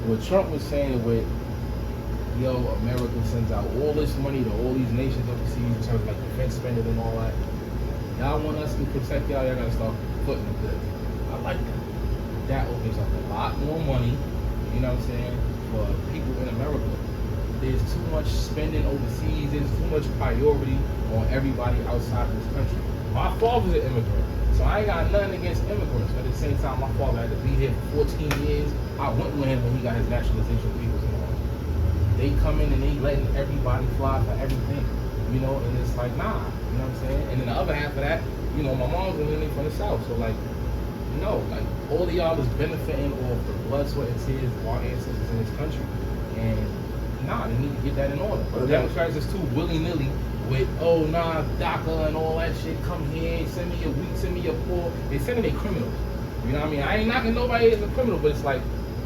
what Trump was saying with, yo, America sends out all this money to all these nations overseas in terms of like defense spending and all that. Y'all want us to protect y'all gotta start footing the bill. I like that. That opens up a lot more money, you know what I'm saying, for people in America. There's too much spending overseas, there's too much priority on everybody outside of this country. My father's an immigrant, so I ain't got nothing against immigrants, but at the same time, my father had to be here for 14 years. I went with him when he got his naturalization papers and all. They come in and they letting everybody fly for everything, you know, and it's like, nah, you know what I'm saying? And then the other half of that, you know, my mom's originally from the South, so like, no, like, all of y'all is benefiting off the blood, sweat, and tears of our ancestors in this country. And nah, they need to get that in order. But Democrats is too willy-nilly with, oh, nah, DACA and all that shit, come here, send me your weak, send me your poor. They sending their criminals. You know what I mean? I ain't knocking nobody as a criminal, but it's like,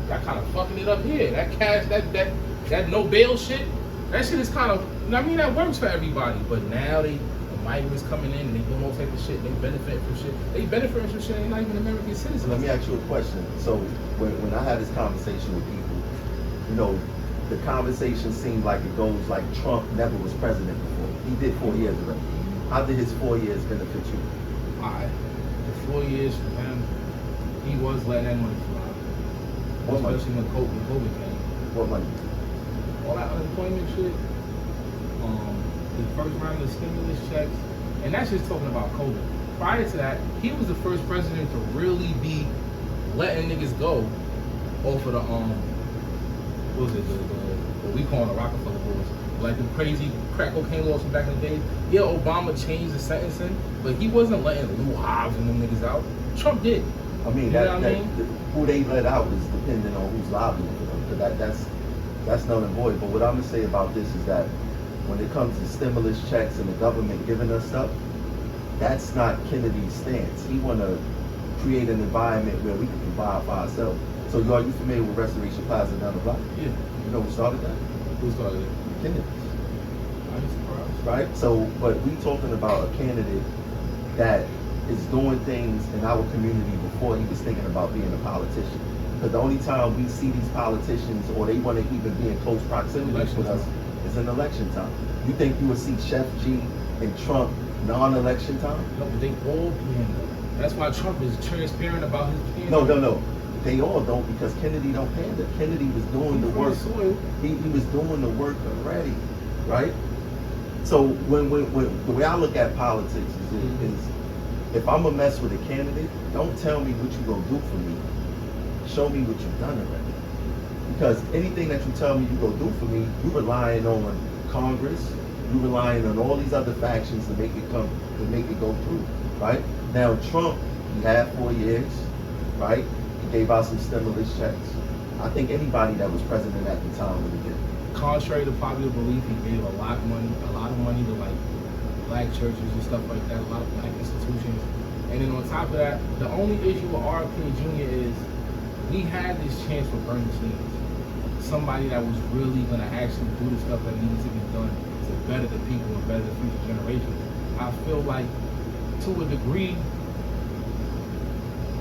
y'all kind of fucking it up here. That cash, that no bail shit, that shit is kind of, you know what I mean? That works for everybody. But now the migrants coming in and they doing all type of shit. They benefit from shit. They benefit from shit. They're not even American citizens. So let me ask you a question. So when I had this conversation with people, you know, the conversation seemed like it goes like Trump never was president before. He did 4 years already. How did his 4 years benefit you? The 4 years for him, he was letting that money fly. What money? Especially when COVID came. What money? All that unemployment shit. The first round of stimulus checks, and that's just talking about COVID. Prior to that, he was the first president to really be letting niggas go off of the what was it, what we call the Rockefeller wars, like the crazy crack cocaine laws from back in the day. Yeah, Obama changed the sentencing, but he wasn't letting Lou Hobbs and them niggas out. Trump did. I mean, who they let out is dependent on who's lobbying for them. Because that's null and void. But what I'm gonna say about this is that when it comes to stimulus checks and the government giving us stuff, that's not Kennedy's stance. He want to create an environment where we can provide for ourselves. So are you familiar with Restoration Plaza down the block? Yeah. You know who started that? Who started it? Kennedy. I'm surprised. Right? So, but we talking about a candidate that is doing things in our community before he was thinking about being a politician. Because the only time we see these politicians or they want to even be in close proximity with us is in election time. You think you would see Chef G and Trump non-election time? No, but they all pander. That's why Trump is transparent about his pander. No. They all don't, because Kennedy don't pander. Kennedy was doing the work. He was doing the work already, right? So when the way I look at politics is if I'm gonna mess with a candidate, don't tell me what you're gonna do for me. Show me what you've done already. Because anything that you tell me you're gonna do for me, you're relying on Congress, you're relying on all these other factions to make it go through, right? Now Trump, he had 4 years, right? He gave out some stimulus checks. I think anybody that was president at the time would have did. Contrary to popular belief, he gave a lot of money to like black churches and stuff like that, a lot of black institutions. And then on top of that, the only issue with RFK Jr. is we had this chance for Bernie Sanders, somebody that was really gonna actually do the stuff that needed to be done to better the people and better the future generations. I feel like to a degree,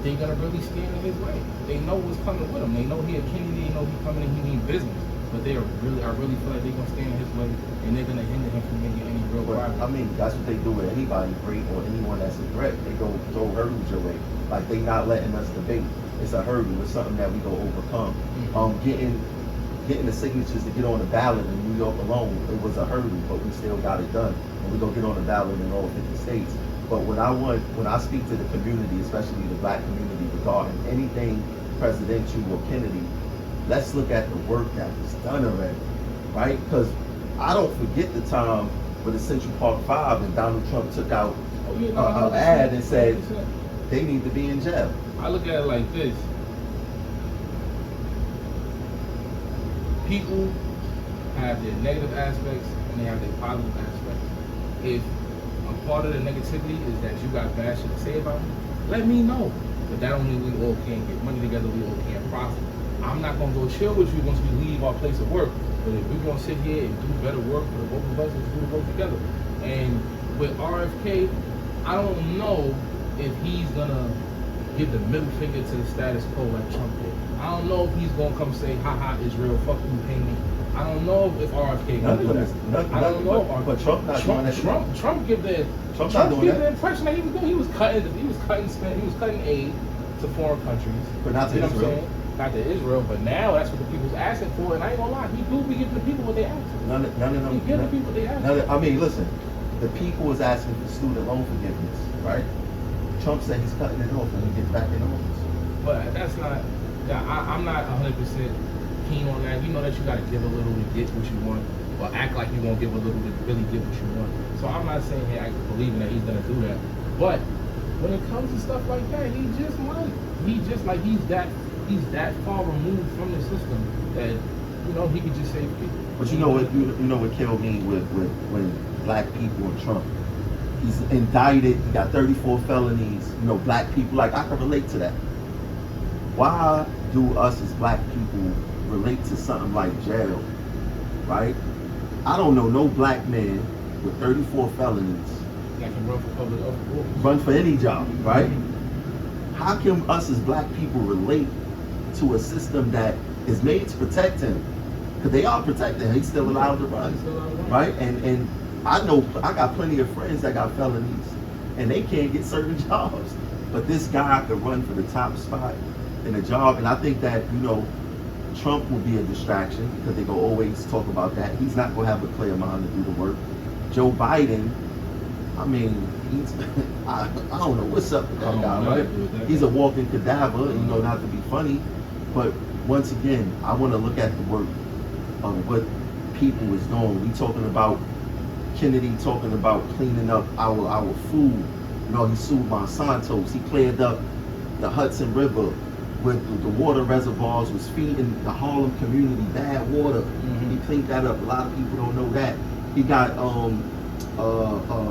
they're gonna really stand in his way. They know what's coming with him. They know he a Kennedy, they know he coming and he mean business. But I really feel like they're gonna stand in his way and they're gonna hinder him from making any real progress. I mean, that's what they do with anybody great or anyone that's a threat. They go throw hurdles your way. Like they not letting us debate. It's a hurdle. It's something that we go overcome. Getting the signatures to get on the ballot in New York alone, it was a hurdle, but we still got it done. And we're gonna get on the ballot in all 50 states. But when I speak to the community, especially the black community, regarding anything presidential or Kennedy, let's look at the work that was done already, right? Because I don't forget the time with the Central Park 5 and Donald Trump took out an ad and said they need to be in jail. I look at it like this. People have their negative aspects and they have their positive aspects. If a part of the negativity is that you got bad shit to say about me, let me know. But that don't mean we all can't get money together, we all can't profit. I'm not gonna go chill with you once we leave our place of work. But if we're gonna sit here and do better work for the both of us, let's do the work together. And with RFK, I don't know if he's gonna give the middle finger to the status quo like Trump did. I don't know if he's gonna come say, haha, Israel, fuck you, pay me. I don't know if RFK gonna do that. I don't know. But Trump not doing that. Trump give the impression that he was doing. He was cutting aid to foreign countries. But not to you know Israel. What I'm saying? Not to Israel, but now that's what the people's asking for. And I ain't gonna lie, he do be giving the people what they ask for. None of them. He give the people what they ask for. I mean, listen, the people is asking for student loan forgiveness, right? Trump said he's cutting it off when he gets back in office. But that's not. I'm not 100% keen on that. You know that you got to give a little to get what you want, or act like you won't give a little to really get what you want. So I'm not saying he actually believing that he's gonna do that. But when it comes to stuff like that, he just might. He's that far removed from the system that he could just save people. But you know what killed me with when black people and Trump. He's indicted. He got 34 felonies. Black people, like, I can relate to that. Why do us as black people relate to something like jail, right? I don't know no black man with 34 felonies that can run for public office. Run for any job, right? How can us as black people relate to a system that is made to protect him? Because they are protecting him. He's still allowed to run, right? And I know I got plenty of friends that got felonies, and they can't get certain jobs. But this guy could run for the top spot in a job, and I think that Trump will be a distraction because they go always talk about that. He's not going to have a clear mind to do the work. Joe Biden, I mean, he's I don't know what's up with that guy, right? He's a walking cadaver, not to be funny, but once again, I want to look at the work of what people is doing. We talking about Kennedy talking about cleaning up our food. He sued Monsanto's. He cleared up the Hudson River with the water reservoirs, was feeding the Harlem community bad water. He cleaned that up. A lot of people don't know that. He got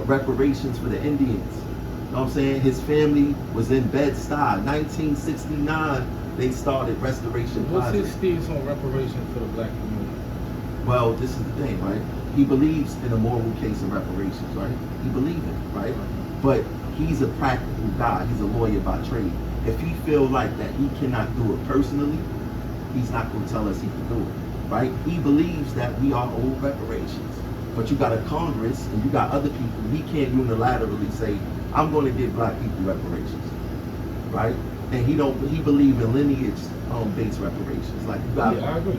reparations for the Indians. You know what I'm saying? His family was in Bed-Stuy. 1969, they started Restoration Plaza. What's his stance on reparations for the black community? Well, this is the thing, right? He believes in a moral case of reparations, right? He believes it, right? But he's a practical guy. He's a lawyer by trade. If he feels like that he cannot do it personally, he's not going to tell us he can do it, right? He believes that we are owed reparations. But you got a Congress and you got other people. He can't unilaterally say, I'm going to give black people reparations, right? And he believe in lineage-based reparations. Like, you got, I agree.